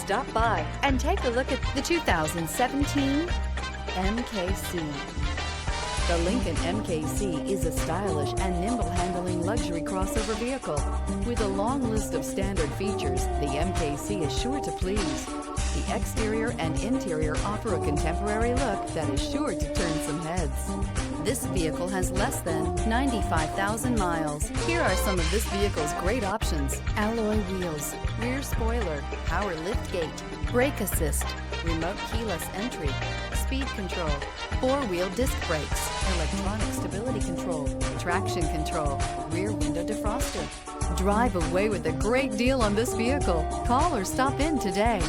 Stop by and take a look at the 2017 MKC. The Lincoln MKC is a stylish and nimble-handling luxury crossover vehicle. With a long list of standard features, the MKC is sure to please. The exterior and interior offer a contemporary look that is sure to turn some heads. This vehicle has less than 95,000 miles. Here are some of this vehicle's great options: alloy wheels, rear spoiler, power liftgate, brake assist, remote keyless entry, speed control, four-wheel disc brakes, electronic stability control, traction control, rear window defroster. Drive away with a great deal on this vehicle. Call or stop in today.